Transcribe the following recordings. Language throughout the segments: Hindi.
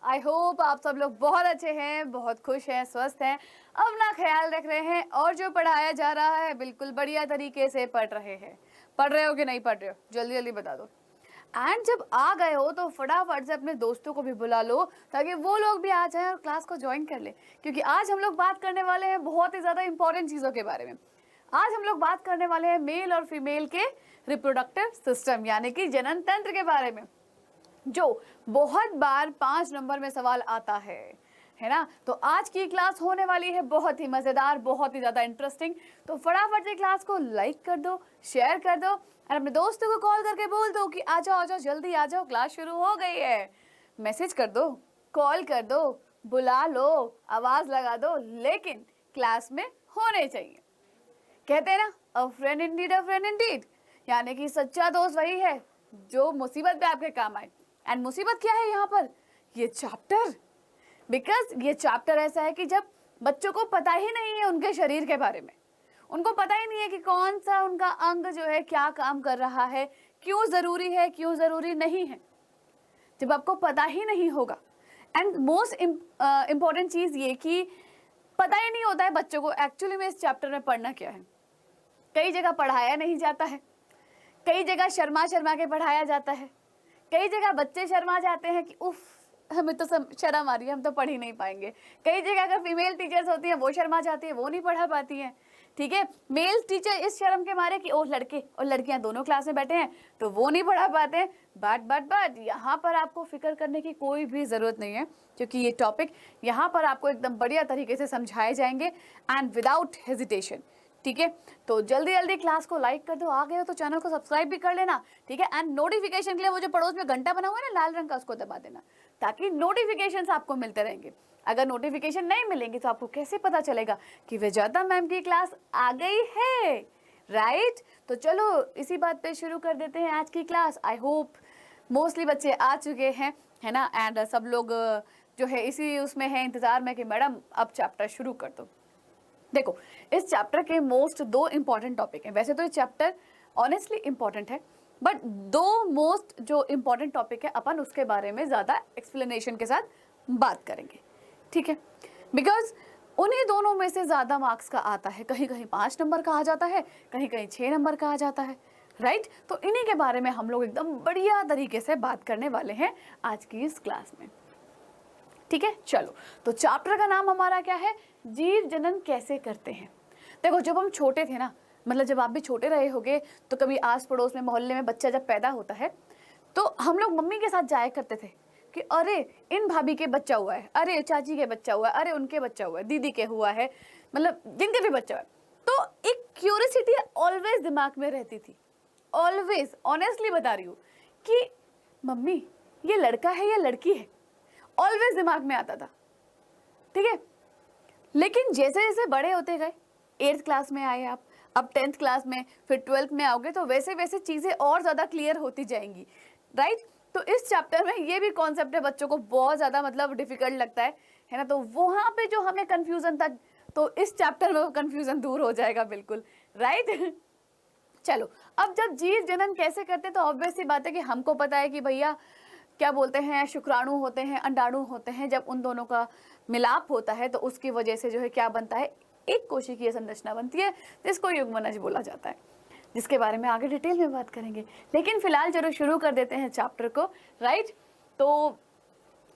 आई होप आप सब लोग बहुत अच्छे हैं, बहुत खुश हैं, स्वस्थ हैं, अपना ख्याल रख रहे हैं और जो पढ़ाया जा रहा है बिल्कुल बढ़िया तरीके से पढ़ रहे हैं। पढ़ रहे हो कि नहीं पढ़ रहे हो, जल्दी जल्दी बता दो। एंड जब आ गए हो तो फटाफट से अपने दोस्तों को भी बुला लो ताकि वो लोग भी आ जाएं और क्लास को ज्वाइन कर ले, क्योंकि आज हम लोग बात करने वाले हैं बहुत ही ज़्यादा इंपॉर्टेंट चीज़ों के बारे में। आज हम लोग बात करने वाले हैं मेल और फीमेल के रिप्रोडक्टिव सिस्टम यानी कि जनन तंत्र के बारे में, जो बहुत बार 5 नंबर में सवाल आता है ना। तो आज की क्लास होने वाली है बहुत ही मज़ेदार, बहुत ही ज़्यादा इंटरेस्टिंग। तो फटाफट से क्लास को लाइक कर दो, शेयर कर दो और अपने दोस्तों को कॉल करके बोल दो कि आ जाओ जल्दी आ जाओ, क्लास शुरू हो गई है। मैसेज कर दो, कॉल कर दो, बुला लो, आवाज़ लगा दो, लेकिन क्लास में होने चाहिए। कहते हैं ना, अ फ्रेंड इंडीड, अ फ्रेंड इंडीड, यानी कि सच्चा दोस्त वही है जो मुसीबत पे आपके काम आए। एंड मुसीबत क्या है यहाँ पर? ये चैप्टर। बिकॉज ये चैप्टर ऐसा है कि जब बच्चों को पता ही नहीं है उनके शरीर के बारे में, उनको पता ही नहीं है कि कौन सा उनका अंग जो है क्या काम कर रहा है, क्यों ज़रूरी है, क्यों ज़रूरी नहीं है, जब आपको पता ही नहीं होगा। एंड मोस्ट इम्पॉर्टेंट चीज़ ये कि पता ही नहीं होता है बच्चों को एक्चुअली में इस चैप्टर में पढ़ना क्या है। कई जगह पढ़ाया नहीं जाता है, कई जगह शर्मा शर्मा के पढ़ाया जाता है, कई जगह बच्चे शर्मा जाते हैं कि उफ हमें तो शर्म आ रही है, हम तो पढ़ ही नहीं पाएंगे। कई जगह अगर फीमेल टीचर्स होती हैं वो शर्मा जाती है, वो नहीं पढ़ा पाती हैं। ठीक है, मेल टीचर इस शर्म के मारे कि ओ लड़के और लड़कियां दोनों क्लास में बैठे हैं तो वो नहीं पढ़ा पाते हैं। बट यहाँ पर आपको फिक्र करने की कोई भी ज़रूरत नहीं है, क्योंकि ये टॉपिक यहाँ पर आपको एकदम बढ़िया तरीके से समझाए जाएंगे एंड विदाउट हेजिटेशन। ठीक है, तो जल्दी जल्दी क्लास को लाइक कर दो, आ गए हो तो चैनल को सब्सक्राइब भी कर लेना। ठीक है, एंड नोटिफिकेशन के लिए वो जो पड़ोस में घंटा बना हुआ है ना लाल रंग का, उसको दबा देना ताकि नोटिफिकेशंस आपको मिलते रहेंगे। अगर नोटिफिकेशन नहीं मिलेंगे तो आपको कैसे पता चलेगा कि विजेता मैम की क्लास आ गई है, राइट। तो चलो इसी बात पे शुरू कर देते हैं आज की क्लास। आई होप मोस्टली बच्चे आ चुके हैं, है ना, एंड सब लोग जो है इसी उसमें है इंतज़ार में कि मैडम अब चैप्टर शुरू कर दो। देखो, इस चैप्टर के मोस्ट 2 इंपॉर्टेंट टॉपिक हैं। वैसे तो ये चैप्टर ऑनेस्टली इंपॉर्टेंट है, बट 2 मोस्ट जो इंपॉर्टेंट टॉपिक है अपन उसके बारे में ज़्यादा एक्सप्लेनेशन के साथ बात करेंगे। ठीक है, बिकॉज उन्हीं दोनों में से ज़्यादा मार्क्स का आता है। कहीं कहीं 5 नंबर का आ जाता है, कहीं कहीं 6 नंबर का आ जाता है, राइट। तो इन्हीं के बारे में हम लोग एकदम बढ़िया तरीके से बात करने वाले हैं आज की इस क्लास में। ठीक है, चलो तो चैप्टर का नाम हमारा क्या है? जीव जनन कैसे करते हैं। देखो, जब हम छोटे थे ना, मतलब जब आप भी छोटे रहे होगे, तो कभी आस पड़ोस में मोहल्ले में बच्चा जब पैदा होता है तो हम लोग मम्मी के साथ जाया करते थे कि अरे इन भाभी के बच्चा हुआ है, अरे चाची के बच्चा हुआ है, अरे उनके बच्चा हुआ है, दीदी के हुआ है, मतलब जिनके भी बच्चा हुआ है। तो एक क्यूरियोसिटी ऑलवेज दिमाग में रहती थी, ऑलवेज, ऑनेस्टली बता रही हूँ कि मम्मी ये लड़का है या लड़की है, ऑलवेज दिमाग में आता था। ठीक है, लेकिन जैसे जैसे बड़े होते गए, 8th क्लास में आए आप, अब 10th क्लास में, फिर 12th में आओगे तो वैसे वैसे चीज़ें और ज़्यादा क्लियर होती जाएंगी, राइट। तो इस चैप्टर में ये भी कॉन्सेप्ट है, बच्चों को बहुत ज़्यादा मतलब डिफिकल्ट लगता है ना, तो वहाँ पे जो हमें कन्फ्यूज़न था तो इस चैप्टर में वो कन्फ्यूज़न दूर हो जाएगा बिल्कुल, राइट। चलो, अब जब जीव जनन कैसे करते तो ऑब्वियस सी बात है कि हमको पता है कि भैया क्या बोलते हैं, शुक्राणु होते हैं, अंडाणु होते हैं, जब उन दोनों का मिलाप होता है तो उसकी वजह से जो है क्या बनता है, एक कोशिकीय संरचना बनती है जिसको युग्मनज बोला जाता है, जिसके बारे में आगे डिटेल में बात करेंगे। लेकिन फिलहाल जरूर शुरू कर देते हैं चैप्टर को, राइट। तो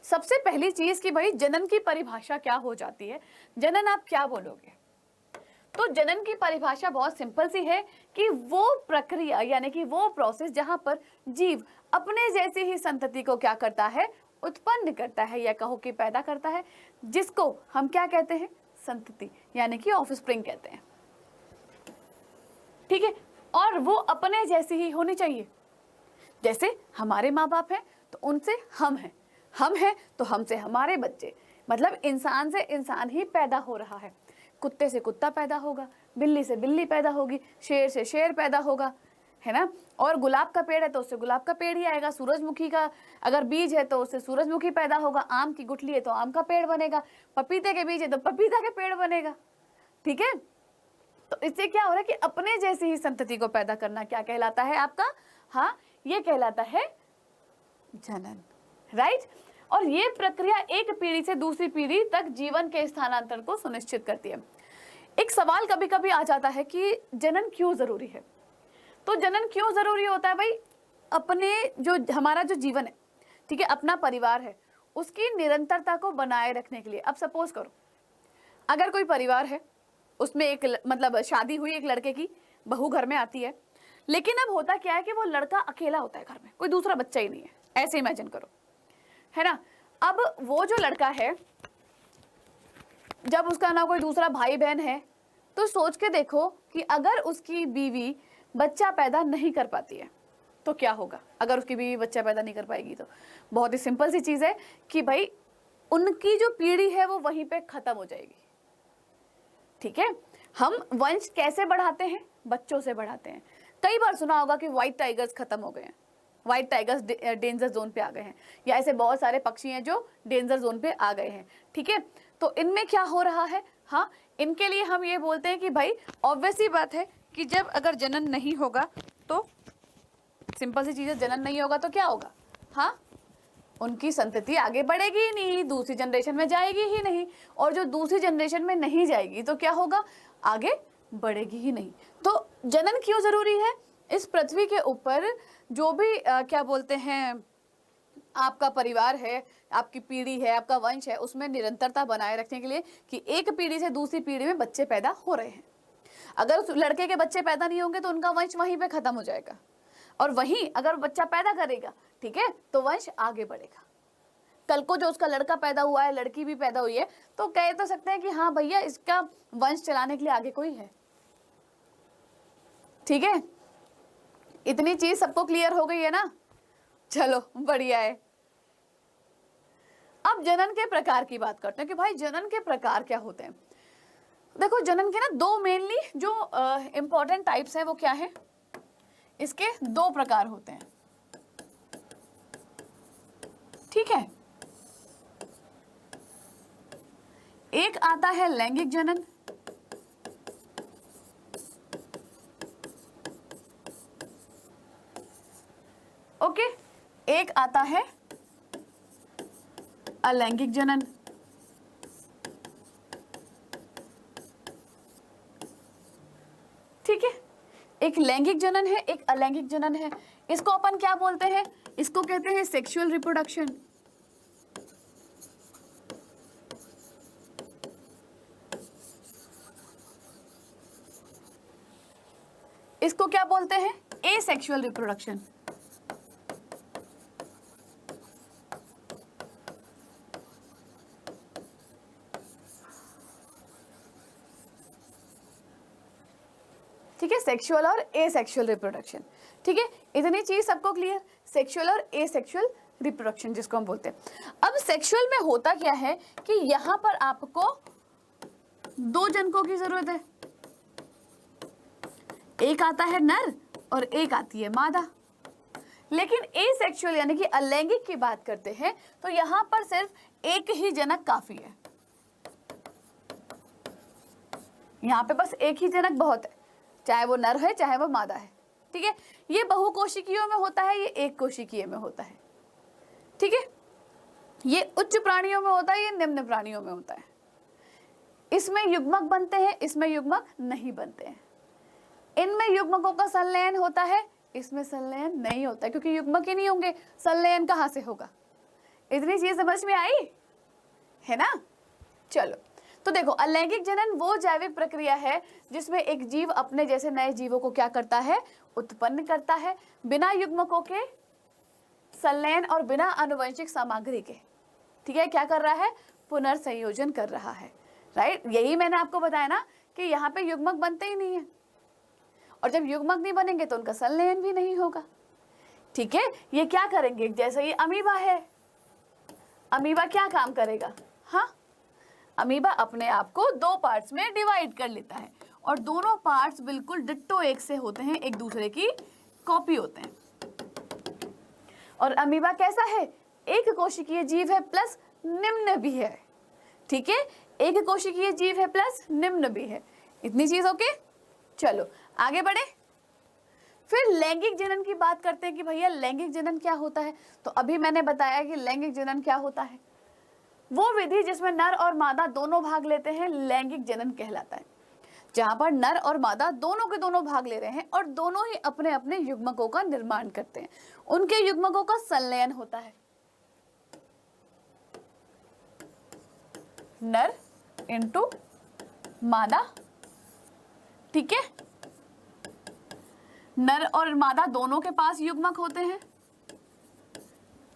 सबसे पहली चीज कि भाई जनन की परिभाषा क्या हो जाती है, जनन आप क्या बोलोगे? तो जनन की परिभाषा बहुत सिंपल सी है कि वो प्रक्रिया यानी कि वो प्रोसेस जहां पर जीव अपने जैसी ही संतति को क्या करता है, उत्पन्न करता है, या कहो कि पैदा करता है, जिसको हम क्या कहते हैं, संतति यानी कि ऑफस्प्रिंग कहते हैं। ठीक है, और वो अपने जैसी ही होनी चाहिए। जैसे हमारे माँ बाप हैं तो उनसे हम हैं तो हमसे हमारे बच्चे, मतलब इंसान से इंसान ही पैदा हो रहा है। कुत्ते से कुत्ता पैदा होगा, बिल्ली से बिल्ली पैदा होगी, शेर से शेर पैदा होगा, है ना। और गुलाब का पेड़ है तो उससे गुलाब का पेड़ ही आएगा, सूरजमुखी का अगर बीज है तो उससे सूरजमुखी पैदा होगा, आम की गुठली है तो आम का पेड़ बनेगा, पपीते के बीज है तो पपीता के पेड़ बनेगा। ठीक है, तो इससे क्या हो रहा है कि अपने जैसी ही संतति को पैदा करना क्या कहलाता है आपका? हाँ, ये कहलाता है जनन, राइट। और ये प्रक्रिया एक पीढ़ी से दूसरी पीढ़ी तक जीवन के स्थानांतरण को सुनिश्चित करती है। एक सवाल कभी कभी आ जाता है कि जनन क्यों जरूरी है। तो जनन क्यों जरूरी होता है भाई? अपने जो हमारा जो जीवन है, ठीक है, अपना परिवार है, उसकी निरंतरता को बनाए रखने के लिए। अब सपोज करो अगर कोई परिवार है, उसमें एक मतलब शादी हुई एक लड़के की, बहू घर में आती है, लेकिन अब होता क्या है कि वो लड़का अकेला होता है घर में, कोई दूसरा बच्चा ही नहीं है, ऐसे इमेजिन करो, है ना। अब वो जो लड़का है, जब उसका ना कोई दूसरा भाई बहन है, तो सोच के देखो कि अगर उसकी बीवी बच्चा पैदा नहीं कर पाती है तो क्या होगा। अगर उसकी बीवी बच्चा पैदा नहीं कर पाएगी तो बहुत ही सिंपल सी चीज है कि भाई उनकी जो पीढ़ी है वो वहीं पे खत्म हो जाएगी। ठीक है, हम वंश कैसे बढ़ाते हैं? बच्चों से बढ़ाते हैं। कई बार सुना होगा कि व्हाइट टाइगर्स खत्म हो गए हैं, व्हाइट टाइगर्स डेंजर जोन पे आ गए हैं, या ऐसे बहुत सारे पक्षी हैं जो डेंजर जोन पे आ गए हैं। ठीक है, तो इनमें क्या हो रहा है? हाँ, इनके लिए हम ये बोलते हैं कि भाई ऑब्वियस सी बात है कि जब अगर जनन नहीं होगा तो सिंपल सी चीज है, जनन नहीं होगा तो क्या होगा? हाँ, उनकी संतति आगे बढ़ेगी ही नहीं, दूसरी जनरेशन में जाएगी ही नहीं, और जो दूसरी जनरेशन में नहीं जाएगी तो क्या होगा? आगे बढ़ेगी ही नहीं। तो जनन क्यों जरूरी है? इस पृथ्वी के ऊपर जो भी क्या बोलते हैं आपका परिवार है, आपकी पीढ़ी है, आपका वंश है, उसमें निरंतरता बनाए रखने के लिए कि एक पीढ़ी से दूसरी पीढ़ी में बच्चे पैदा हो रहे हैं। अगर उस लड़के के बच्चे पैदा नहीं होंगे तो उनका वंश वहीं पे खत्म हो जाएगा, और वहीं अगर बच्चा पैदा करेगा, ठीक है, तो वंश आगे बढ़ेगा। कल को जो उसका लड़का पैदा हुआ है, लड़की भी पैदा हुई है, तो कह तो सकते हैं कि हाँ भैया इसका वंश चलाने के लिए आगे कोई है। ठीक है, इतनी चीज सबको क्लियर हो गई है ना? चलो बढ़िया है। अब जनन के प्रकार की बात करते हैं कि भाई जनन के प्रकार क्या होते हैं। देखो जनन के ना दो मेनली जो इंपॉर्टेंट टाइप्स हैं वो क्या है? इसके दो प्रकार होते हैं। ठीक है, एक आता है लैंगिक जनन, ओके, एक आता है अलैंगिक जनन। ठीक है, एक लैंगिक जनन है, एक अलैंगिक जनन है। इसको अपन क्या बोलते हैं? इसको कहते हैं सेक्सुअल रिप्रोडक्शन। इसको क्या बोलते हैं? Asexual reproduction. ठीक है, सेक्सुअल और एसेक्सुअल रिप्रोडक्शन। ठीक है, इतनी चीज सबको क्लियर? सेक्सुअल और एसेक्सुअल रिप्रोडक्शन जिसको हम बोलते हैं। अब सेक्सुअल में होता क्या है कि यहां पर आपको दो जनकों की जरूरत है, एक आता है नर और एक आती है मादा। लेकिन एसेक्सुअल यानी कि अलैंगिक की बात करते हैं तो यहां पर सिर्फ एक ही जनक काफी है। यहां पे बस एक ही जनक बहुत है, चाहे वो नर है चाहे वो मादा है। ठीक है, ये बहुकोशिकीयों में होता है, ये एक कोशिकीय में होता है। ठीक है, ये उच्च प्राणियों में होता है, ये निम्न प्राणियों में होता है। इसमें युग्मक बनते हैं, इसमें युग्मक नहीं बनते हैं। इनमें युग्मकों का संलयन होता है, इसमें संलयन नहीं होता है, क्योंकि युग्मक ही नहीं होंगे, संलयन कहां से होगा? इतनी चीज समझ में आई है ना? चलो, तो देखो अलैंगिक जनन वो जैविक प्रक्रिया है जिसमें एक जीव अपने जैसे नए जीवों को क्या करता है? उत्पन्न करता है, बिना युग्मकों के संलयन और बिना आनुवंशिक सामग्री के। ठीक है, क्या कर रहा है? पुनर्संयोजन कर रहा है। राइट, यही मैंने आपको बताया ना कि यहाँ पे युग्मक बनते ही नहीं है, और जब युग्मक नहीं बनेंगे तो उनका संलयन भी नहीं होगा। ठीक है, ये क्या करेंगे? जैसे ये अमीबा है, अमीबा क्या काम करेगा? हाँ, अमीबा अपने आप को दो पार्ट्स में डिवाइड कर लेता है, और दोनों पार्ट्स बिल्कुल डिट्टो एक से होते हैं, एक दूसरे की कॉपी होते हैं। और अमीबा कैसा है? एक कोशिकीय जीव है प्लस निम्न भी है। ठीक है, एक कोशिकीय जीव है प्लस निम्न भी है। इतनी चीज ओके? चलो आगे बढ़े। फिर लैंगिक जनन की बात करते हैं कि भैया लैंगिक जनन क्या होता है। तो अभी मैंने बताया कि लैंगिक जनन क्या होता है, वो विधि जिसमें नर और मादा दोनों भाग लेते हैं लैंगिक जनन कहलाता है। जहां पर नर और मादा दोनों के दोनों भाग ले रहे हैं और दोनों ही अपने अपने युग्मकों का निर्माण करते हैं, उनके युग्मकों का संलयन होता है। नर इंटू मादा, ठीक है। नर और मादा दोनों के पास युग्मक होते हैं,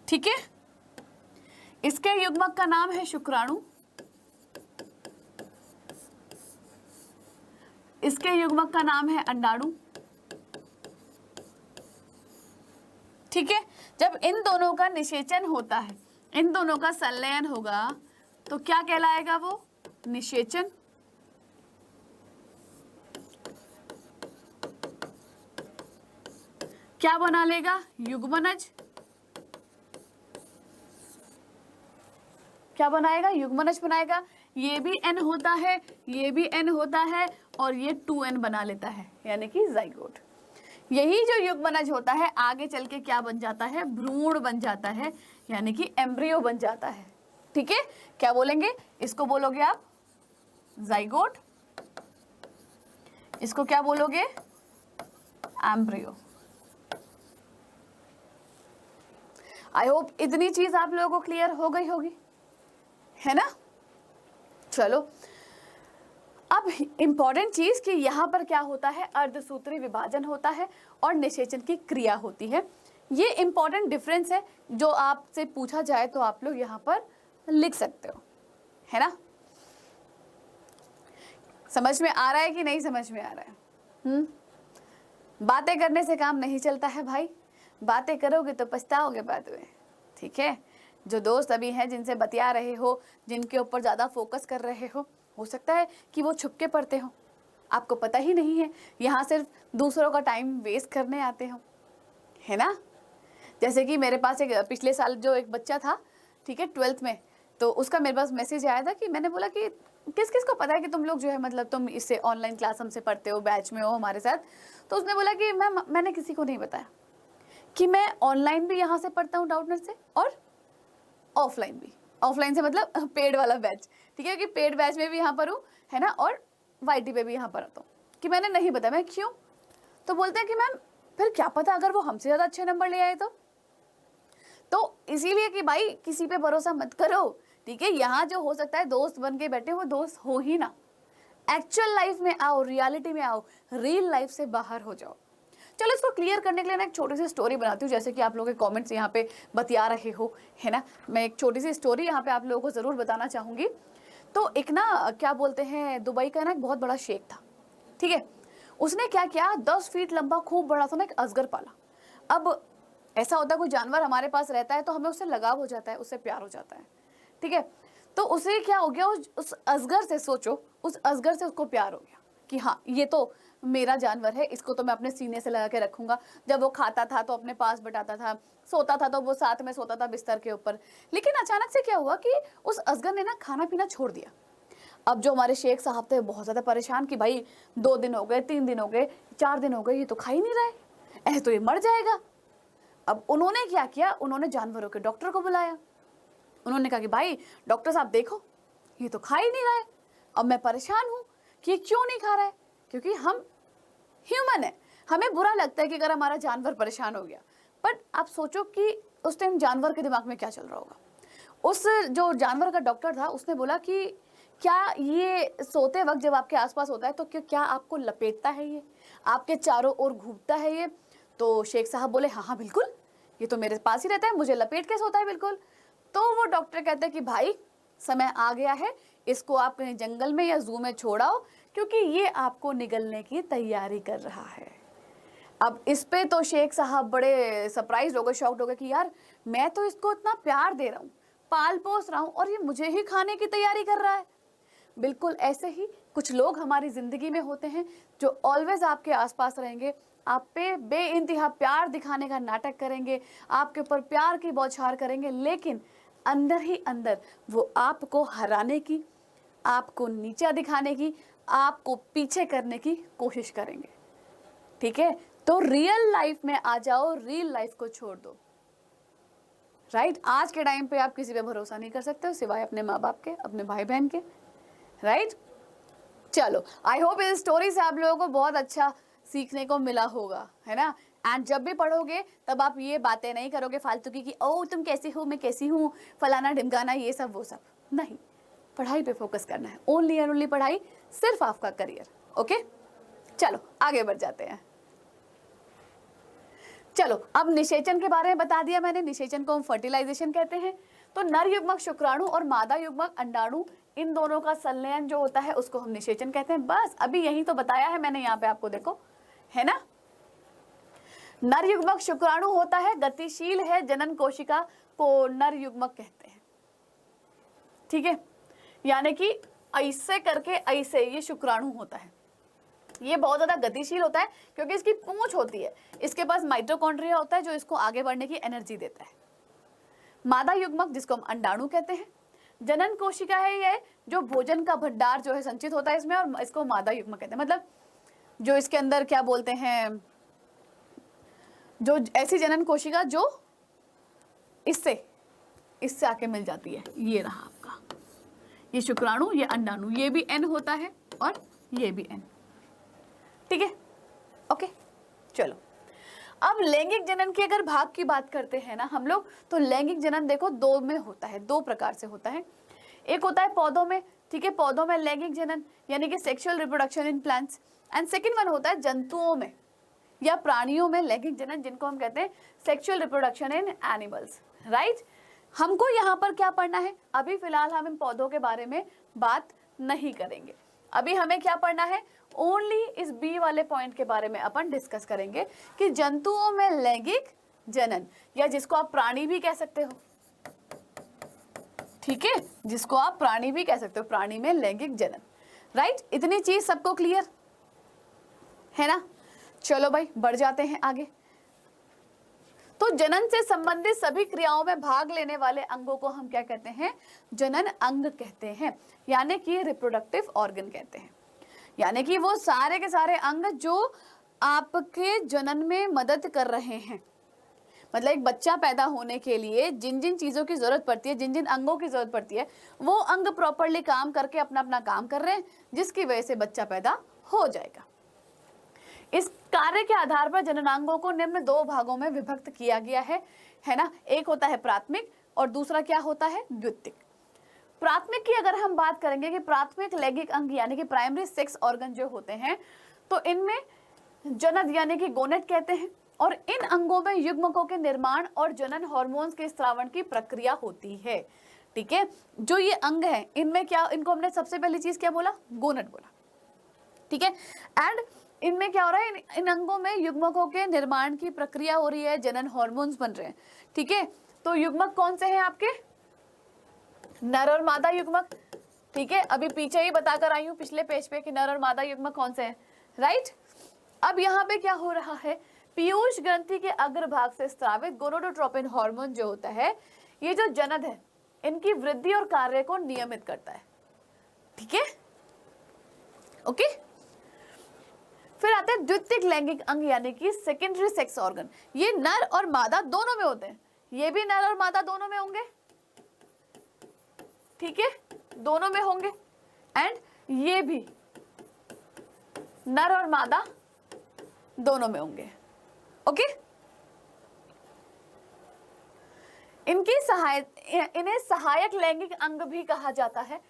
ठीक है। इसके युग्मक का नाम है शुक्राणु, इसके युग्मक का नाम है अंडाणु, ठीक है। जब इन दोनों का निषेचन होता है, इन दोनों का संलयन होगा तो क्या कहलाएगा वो, निषेचन। क्या बना लेगा, युग्मनज। क्या बनाएगा, युग्मनज बनाएगा। ये भी n होता है, ये भी n होता है और ये 2n बना लेता है, यानी कि जाइगोट। यही जो युग्मनज होता है आगे चल के क्या बन जाता है, भ्रूण बन जाता है, यानी कि एम्ब्रियो बन जाता है, ठीक है। क्या बोलेंगे, इसको बोलोगे आप जाइगोट, इसको क्या बोलोगे, एम्ब्रियो। आई होप इतनी चीज आप लोगों को क्लियर हो गई होगी, है ना। चलो अब इंपॉर्टेंट चीज कि यहाँ पर क्या होता है, अर्धसूत्री विभाजन होता है और निषेचन की क्रिया होती है। ये इंपॉर्टेंट डिफरेंस है, जो आपसे पूछा जाए तो आप लोग यहाँ पर लिख सकते हो, है ना। समझ में आ रहा है कि नहीं समझ में आ रहा है? बातें करने से काम नहीं चलता है भाई, बातें करोगे तो पछताओगे बाद में, ठीक है। जो दोस्त अभी हैं जिनसे बतिया रहे हो, जिनके ऊपर ज़्यादा फोकस कर रहे हो सकता है कि वो छुपके पढ़ते हो, आपको पता ही नहीं है, यहाँ सिर्फ दूसरों का टाइम वेस्ट करने आते हो, है ना। जैसे कि मेरे पास एक पिछले साल जो एक बच्चा था, ठीक है, 12th में, तो उसका मेरे पास मैसेज आया था कि मैंने बोला कि किस किस को पता है कि तुम लोग जो है मतलब तुम इससे ऑनलाइन क्लास हमसे पढ़ते हो, बैच में हो हमारे साथ। तो उसने बोला कि मैंने किसी को नहीं बताया कि मैं ऑनलाइन भी यहाँ से पढ़ता हूँ डाउटनेट से और ऑफलाइन भी। ऑफलाइन से मतलब पेड वाला बैच, ठीक है, कि पेड बैच में भी यहाँ पर हूँ, है ना, और YT पे भी यहाँ पर आता हूँ, कि मैंने नहीं बताया। मैं क्यों, तो बोलते हैं कि मैम फिर क्या पता अगर वो हमसे ज़्यादा अच्छे नंबर ले आए तो इसीलिए कि भाई किसी पे भरोसा मत करो, ठीक है। यहाँ जो हो सकता है दोस्त बन के बैठे, वो दोस्त हो ही ना। एक्चुअल लाइफ में आओ, रियलिटी में आओ, रियल लाइफ से बाहर हो जाओ। चलो इसको क्लियर करने के लिए ना एक छोटी सी स्टोरी बनाती हूँ, जैसे कि आप लोगों के कमेंट्स यहाँ पे बतिया रहे हो, है ना। मैं एक छोटी सी स्टोरी यहाँ पे आप लोगों को ज़रूर बताना चाहूँगी। तो एक ना क्या बोलते हैं, दुबई का ना एक बहुत बड़ा शेख था, ठीक है। उसने क्या किया, 10 फीट लंबा खूब बड़ा सा ना एक अजगर पाला। अब ऐसा होता है कोई जानवर हमारे पास रहता है तो हमें उससे लगाव हो जाता है, उससे प्यार हो जाता है, ठीक है। तो उसे क्या हो गया, उस अजगर से, सोचो उस अजगर से उसको प्यार हो गया कि हाँ ये तो मेरा जानवर है, इसको तो मैं अपने सीने से लगा के रखूंगा। जब वो खाता था तो अपने पास बिठाता था, सोता था तो वो साथ में सोता था बिस्तर के ऊपर। लेकिन अचानक से क्या हुआ कि उस अजगर ने ना खाना पीना छोड़ दिया। अब जो हमारे शेख साहब थे बहुत ज़्यादा परेशान कि भाई 2 दिन हो गए, 3 दिन हो गए, 4 दिन हो गए, ये तो खा ही नहीं रहा है, ऐसे तो ये मर जाएगा। अब उन्होंने क्या किया, उन्होंने जानवरों के डॉक्टर को बुलाया। उन्होंने कहा कि भाई डॉक्टर साहब देखो, ये तो खा ही नहीं रहा है, अब मैं परेशान हूँ कि ये क्यों नहीं खा रहा है। क्योंकि हम ह्यूमन है, हमें बुरा लगता है कि अगर हमारा जानवर परेशान हो गया। बट आप सोचो कि उस टाइम जानवर के दिमाग में क्या चल रहा होगा। उस जो जानवर का डॉक्टर था उसने बोला कि क्या ये सोते वक्त जब आपके आसपास होता है तो क्या आपको लपेटता है, ये आपके चारों ओर घूमता है ये। तो शेख साहब बोले हाँ हाँ बिल्कुल, ये तो मेरे पास ही रहता है, मुझे लपेट के सोता है बिल्कुल। तो वो डॉक्टर कहते हैं कि भाई समय आ गया है, इसको आप कहीं जंगल में या जू में छोड़ाओ, क्योंकि ये आपको निगलने की तैयारी कर रहा है। अब इस पे तो शेख साहब बड़े सरप्राइज हो गए, शॉक्ड हो गए कि यार मैं तो इसको इतना प्यार दे रहा हूँ, पाल पोस रहा हूँ, और ये मुझे ही खाने की तैयारी कर रहा है। बिल्कुल ऐसे ही कुछ लोग हमारी जिंदगी में होते हैं जो ऑलवेज आपके आसपास रहेंगे, आप पे बेइंतहा प्यार दिखाने का नाटक करेंगे, आपके ऊपर प्यार की बौछार करेंगे, लेकिन अंदर ही अंदर वो आपको हराने की, आपको नीचा दिखाने की, आपको पीछे करने की कोशिश करेंगे, ठीक है। तो रियल लाइफ में आ जाओ, रियल लाइफ को छोड़ दो। राइट, आज के टाइम पे आप किसी पे भरोसा नहीं कर सकते हो सिवाय अपने माँ बाप के, अपने भाई बहन के। राइट, चलो आई होप इस स्टोरी से आप लोगों को बहुत अच्छा सीखने को मिला होगा, है ना। एंड जब भी पढ़ोगे तब आप ये बातें नहीं करोगे फालतू की कि ओ तुम कैसी हो, मैं कैसी हूँ, फलाना ढिमकाना, ये सब वो सब नहीं। पढ़ाई पे फोकस करना है, ओनली एंड ओनली पढ़ाई, सिर्फ आपका करियर। ओके, चलो आगे बढ़ जाते हैं। चलो अब निषेचन के बारे में बता दिया मैंने, निषेचन को हम फर्टिलाइजेशन कहते हैं। तो नर युग्मक शुक्राणु और मादा युग्मक अंडाणु, इन दोनों का संलयन जो होता है उसको हम निषेचन कहते हैं। बस अभी यही तो बताया है मैंने यहाँ पे आपको, देखो है ना। नर युग्मक शुक्राणु होता है, गतिशील है, जनन कोशिका को नर युग्मक कहते हैं। ठीक है, यानी कि ऐसे करके ऐसे ये शुक्राणु होता है, ये बहुत ज्यादा गतिशील होता है क्योंकि इसकी पूंछ होती है, इसके पास माइटोकॉन्ड्रिया होता है जो इसको आगे बढ़ने की एनर्जी देता है। मादा युग्मक जिसको हम अंडाणु कहते हैं, जनन कोशिका है ये जो भोजन का भंडार जो है संचित होता है इसमें, और इसको मादा युग्मक कहते हैं। मतलब जो इसके अंदर क्या बोलते हैं, जो ऐसी जनन कोशिका जो इससे आके मिल जाती है। ये रहा आपका, ये शुक्राणु, ये अंडाणु, ये भी एन होता है और ये भी एन। ठीक है, ओके। चलो अब लैंगिक जनन की अगर भाग की बात करते हैं ना हम लोग, तो लैंगिक जनन देखो दो में होता है, दो प्रकार से होता है। एक होता है पौधों में, ठीक है, पौधों में लैंगिक जनन यानी कि sexual reproduction in plants, and second one होता है जंतुओं में या प्राणियों में लैंगिक जनन, जिनको हम कहते हैं sexual reproduction in animals. Right, हमको यहाँ पर क्या पढ़ना है, अभी फिलहाल हम इन पौधों के बारे में बात नहीं करेंगे। अभी हमें क्या पढ़ना है, ओनली इस बी वाले पॉइंट के बारे में अपन डिस्कस करेंगे कि जंतुओं में लैंगिक जनन, या जिसको आप प्राणी भी कह सकते हो, ठीक है, जिसको आप प्राणी भी कह सकते हो, प्राणी में लैंगिक जनन। राइट, इतनी चीज सबको क्लियर है ना। चलो भाई बढ़ जाते हैं आगे। तो जनन से संबंधित सभी क्रियाओं में भाग लेने वाले अंगों को हम क्या कहते हैं, जनन अंग कहते हैं, यानी कि रिप्रोडक्टिव ऑर्गन कहते हैं। यानी कि वो सारे के सारे अंग जो आपके जनन में मदद कर रहे हैं। मतलब एक बच्चा पैदा होने के लिए जिन जिन चीजों की जरूरत पड़ती है, जिन जिन अंगों की जरूरत पड़ती है, वो अंग प्रॉपरली काम करके अपना अपना काम कर रहे हैं, जिसकी वजह से बच्चा पैदा हो जाएगा। इस कार्य के आधार पर जननांगों को निम्न दो भागों में विभक्त किया गया है ना। एक होता है प्राथमिक और दूसरा क्या होता है, द्वितीयक। प्राथमिक की अगर हम बात करेंगे कि प्राथमिक लैंगिक अंग यानी कि प्राइमरी सेक्स ऑर्गन जो होते हैं, तो इनमें जनन यानी कि गोनेट कहते हैं, और इन अंगों में युग्मकों के निर्माण और जनन हार्मोन्स के स्रावण की प्रक्रिया होती है। ठीक है, जो ये अंग है इनमें क्या, इनको हमने सबसे पहली चीज क्या बोला, गोनेट बोला। ठीक है, एंड इनमें क्या हो रहा है, इन अंगों में युग्मकों के निर्माण की प्रक्रिया हो रही है, जनन हार्मोन्स बन रहे हैं। ठीक है, तो युग्मक कौन से हैं आपके, नर और मादा युग्मक। ठीक है, अभी पीछे ही बताकर आई हूं पिछले पेज पे कि नर और मादा युग्मक कौन से हैं। राइट, अब यहाँ पे क्या हो रहा है, पीयूष ग्रंथि के अग्रभाग से स्रावित गोनाडोट्रोपिन हार्मोन जो होता है, ये जो जनन है इनकी वृद्धि और कार्य को नियमित करता है। ठीक है, ओके। फिर आते हैं द्वितीयक लैंगिक अंग यानी कि सेकेंडरी सेक्स ऑर्गन। ये नर और मादा दोनों में होते हैं, ये भी नर और मादा दोनों में होंगे। ठीक है, दोनों में होंगे, एंड ये भी नर और मादा दोनों में होंगे। ओके, इन्हें सहायक लैंगिक अंग भी कहा जाता है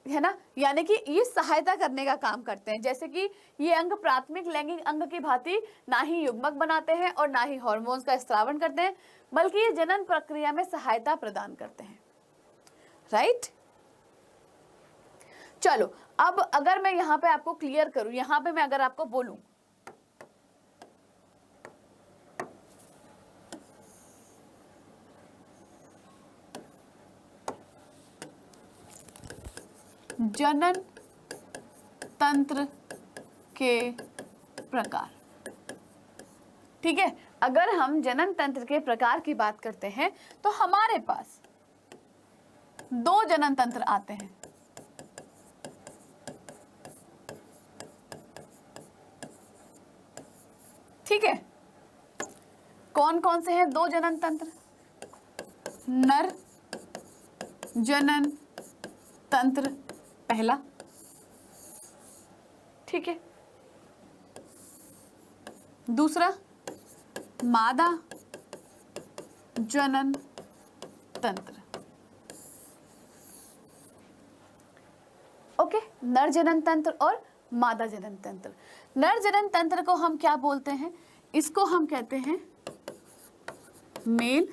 ना, यानी कि ये सहायता करने का काम करते हैं। जैसे कि ये अंग प्राथमिक लैंगिक अंग की भांति ना ही युग्मक बनाते हैं और ना ही हार्मोन्स का स्रावण करते हैं, बल्कि ये जनन प्रक्रिया में सहायता प्रदान करते हैं। राइट, चलो अब अगर मैं यहाँ पे आपको क्लियर करूं, यहाँ पे मैं अगर आपको बोलूं जनन तंत्र के प्रकार, ठीक है, अगर हम जनन तंत्र के प्रकार की बात करते हैं तो हमारे पास दो जनन तंत्र आते हैं। ठीक है, कौन कौन से हैं 2 जनन तंत्र? नर जनन तंत्र पहला, ठीक है, दूसरा मादा जनन तंत्र। ओके, नर जनन तंत्र और मादा जनन तंत्र। नर जनन तंत्र को हम क्या बोलते हैं? इसको हम कहते हैं मेल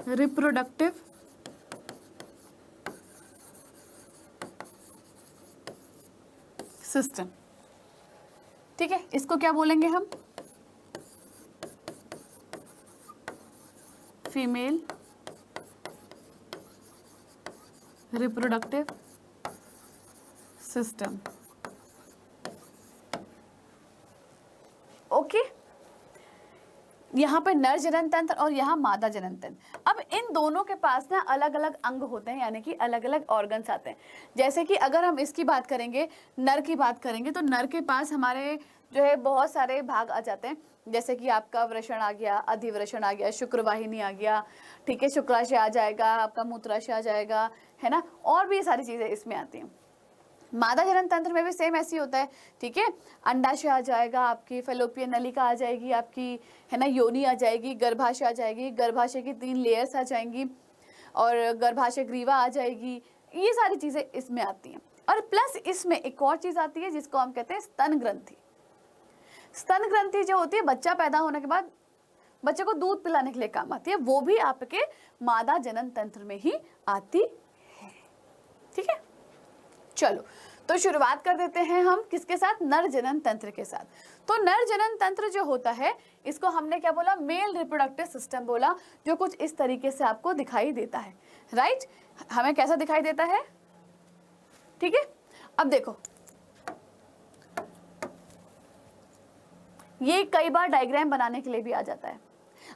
रिप्रोडक्टिव सिस्टम। ठीक है, इसको क्या बोलेंगे हम? Female reproductive system. ओके, यहाँ पे नर जनन तंत्र और यहाँ मादा जनन तंत्र। अब इन दोनों के पास ना अलग अलग अंग होते हैं, यानी कि अलग अलग ऑर्गन्स आते हैं। जैसे कि अगर हम इसकी बात करेंगे, नर की बात करेंगे, तो नर के पास हमारे जो है बहुत सारे भाग आ जाते हैं। जैसे कि आपका वृषण आ गया, अधिवृषण आ गया, शुक्रवाहिनी आ गया, ठीक है, शुक्राशय आ जाएगा, आपका मूत्राशय आ जाएगा, है ना, और भी सारी चीजें इसमें आती हैं। मादा जनन तंत्र में भी सेम ऐसी होता है, ठीक है, अंडाशय आ जाएगा, आपकी फेलोपियन नलिका आ जाएगी, आपकी है ना योनि आ जाएगी, गर्भाशय आ जाएगी, गर्भाशय की 3 लेयर्स आ जाएंगी, और गर्भाशय ग्रीवा आ जाएगी। ये सारी चीजें इसमें आती हैं। और प्लस इसमें एक और चीज आती है जिसको हम कहते हैं स्तन ग्रंथि। स्तन ग्रंथि जो होती है बच्चा पैदा होने के बाद बच्चे को दूध पिलाने के लिए काम आती है, वो भी आपके मादा जनन तंत्र में ही आती है। ठीक है, चलो तो शुरुआत कर देते हैं हम किसके साथ? नर जनन तंत्र के साथ। तो नर जनन तंत्र जो होता है इसको हमने क्या बोला? मेल रिप्रोडक्टिव सिस्टम बोला, जो कुछ इस तरीके से आपको दिखाई देता है। राइट, हमें कैसा दिखाई देता है? ठीक है, अब देखो ये कई बार डायग्राम बनाने के लिए भी आ जाता है।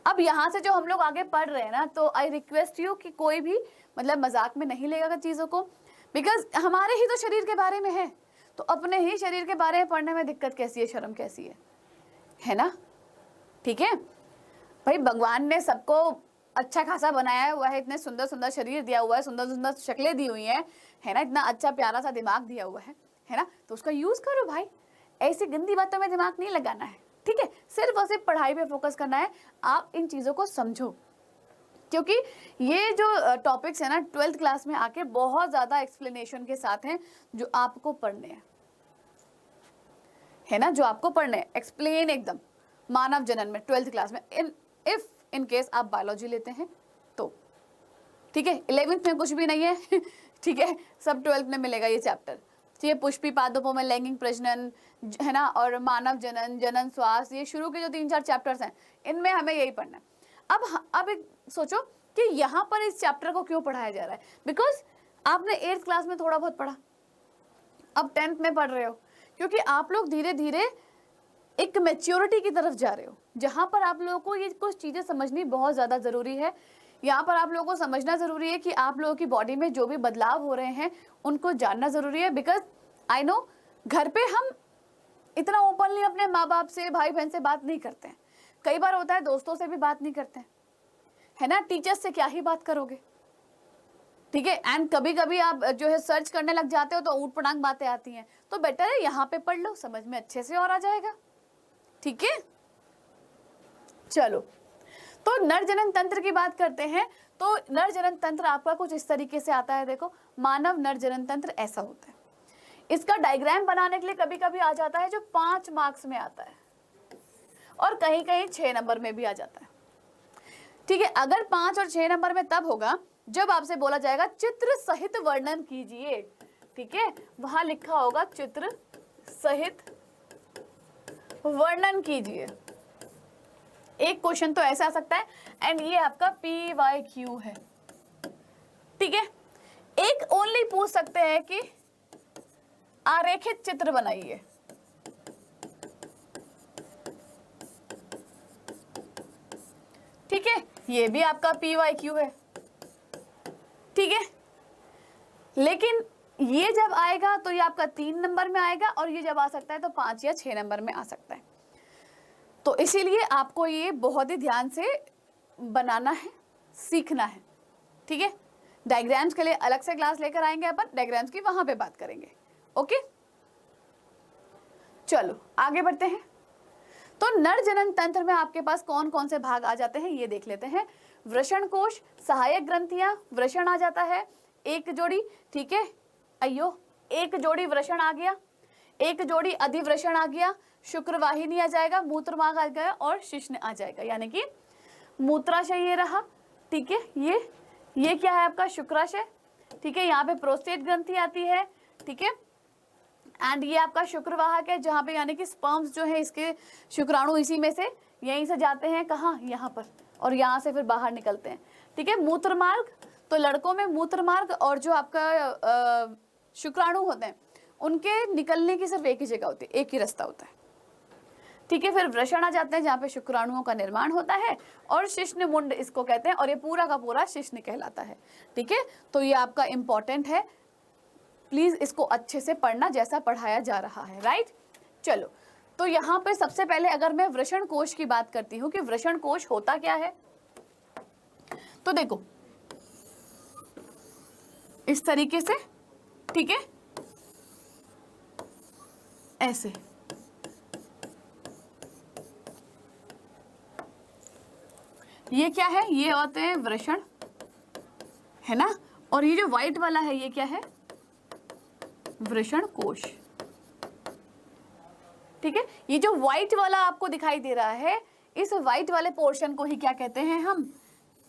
अब यहाँ से जो हम लोग आगे पढ़ रहे हैं ना, तो आई रिक्वेस्ट यू कि कोई भी मतलब मजाक में नहीं लेगा चीज़ों को, बिकॉज हमारे ही तो शरीर के बारे में है, तो अपने ही शरीर के बारे में पढ़ने में दिक्कत कैसी है, शर्म कैसी है ना? ठीक है भाई, भगवान ने सबको अच्छा खासा बनाया हुआ है, इतने सुंदर सुंदर शरीर दिया हुआ है, सुंदर सुंदर शक्लें दी हुई हैं, है ना, इतना अच्छा प्यारा सा दिमाग दिया हुआ है ना, तो उसका यूज करो भाई, ऐसी गंदी बातों में दिमाग नहीं लगाना है। ठीक है, सिर्फ और सिर्फ पढ़ाई पे फोकस करना है। आप इन चीजों को समझो, क्योंकि ये जो टॉपिक्स है ना 12th क्लास में आके बहुत ज्यादा एक्सप्लेनेशन के साथ हैं, जो आपको पढ़ने हैं, है ना, जो आपको पढ़ने हैं एक्सप्लेन एकदम मानव जनन में 12th क्लास में। इफ इन केस आप बायोलॉजी लेते हैं तो ठीक है, 11th में कुछ भी नहीं है ठीक है, सब 12th में मिलेगा ये चैप्टर। ठीक है, पुष्पी पादपों में लैंगिक प्रजनन, है ना, और मानव जनन, जनन श्वास, ये शुरू के जो 3-4 चैप्टर्स हैं इनमें हमें यही पढ़ना है। अब एक सोचो कि यहाँ पर इस चैप्टर को क्यों पढ़ाया जा रहा है? बिकॉज आपने 8th क्लास में थोड़ा बहुत पढ़ा, अब 10th में पढ़ रहे हो, क्योंकि आप लोग धीरे धीरे एक मैच्योरिटी की तरफ जा रहे हो, जहाँ पर आप लोगों को ये कुछ चीजें समझनी बहुत ज्यादा जरूरी है। यहाँ पर आप लोगों को समझना जरूरी है कि आप लोगों की बॉडी में जो भी बदलाव हो रहे हैं उनको जानना जरूरी है। बिकॉज आई नो घर पे हम इतना ओपनली अपने माँ बाप से, भाई बहन से बात नहीं करते हैं, कई बार होता है दोस्तों से भी बात नहीं करते हैं, है ना, टीचर्स से क्या ही बात करोगे। ठीक है, एंड कभी कभी आप जो है सर्च करने लग जाते हो तो ऊट पटांग बातें आती हैं, तो बेटर है यहाँ पे पढ़ लो, समझ में अच्छे से और आ जाएगा। ठीक है, चलो तो नर जनन तंत्र की बात करते हैं। तो नर जनन तंत्र आपका कुछ इस तरीके से आता है। देखो, मानव नर जनन तंत्र ऐसा होता है। इसका डायग्राम बनाने के लिए कभी कभी आ जाता है जो 5 मार्क्स में आता है, और कहीं कहीं 6 नंबर में भी आ जाता है। ठीक है, अगर 5 और 6 नंबर में तब होगा जब आपसे बोला जाएगा चित्र सहित वर्णन कीजिए। ठीक है, वहां लिखा होगा चित्र सहित वर्णन कीजिए। एक क्वेश्चन तो ऐसा आ सकता है, एंड ये आपका PYQ है। ठीक है, एक ओनली पूछ सकते हैं कि आरेखित चित्र बनाइए। ठीक है, ये भी आपका PYQ है। ठीक है, लेकिन ये जब आएगा तो ये आपका 3 नंबर में आएगा, और ये जब आ सकता है तो 5 या 6 नंबर में आ सकता है। तो इसीलिए आपको ये बहुत ही ध्यान से बनाना है, सीखना है, ठीक है। डायग्राम्स के लिए अलग से क्लास लेकर आएंगे अपन, डायग्राम्स की वहां पे बात करेंगे, ओके। चलो आगे बढ़ते हैं। तो नर जनन तंत्र में आपके पास कौन कौन से भाग आ जाते हैं ये देख लेते हैं। वृषण कोश, सहायक ग्रंथियां, वृषण आ जाता है एक जोड़ी, ठीक है। अयो, एक जोड़ी वृषण आ गया, एक जोड़ी अधिवृषण आ गया, शुक्रवाहिनी आ जाएगा, मूत्रमार्ग आ गया और शिश्न आ जाएगा, यानी कि मूत्राशय ये रहा, ठीक है। ये क्या है आपका शुक्राशय, ठीक है। यहाँ पे प्रोस्टेट ग्रंथि आती है, ठीक है। एंड ये आपका शुक्रवाहक है, जहाँ पे यानी कि स्पर्म्स जो है इसके शुक्राणु इसी में से यहीं से जाते हैं, कहाँ, यहाँ पर, और यहाँ से फिर बाहर निकलते हैं, ठीक है। मूत्रमार्ग, तो लड़कों में मूत्रमार्ग और जो आपका शुक्राणु होते हैं उनके निकलने की सिर्फ एक ही जगह होती है, एक ही रास्ता होता है, ठीक है। फिर वृषण आ जाते हैं जहाँ पे शुक्राणुओं का निर्माण होता है, और शिश्न मुंड इसको कहते हैं, और ये पूरा का पूरा शिश्न कहलाता है, ठीक है। तो ये आपका इंपॉर्टेंट है, प्लीज इसको अच्छे से पढ़ना जैसा पढ़ाया जा रहा है, राइट। चलो, तो यहाँ पे सबसे पहले अगर मैं वृषण कोश की बात करती हूँ कि वृषण कोश होता क्या है, तो देखो इस तरीके से, ठीक है, ऐसे, ये क्या है, ये होते हैं वृषण, है ना। और ये जो व्हाइट वाला है ये क्या है, वृषण कोश, ठीक है। ये जो व्हाइट वाला आपको दिखाई दे रहा है, इस व्हाइट वाले पोर्शन को ही क्या कहते हैं हम,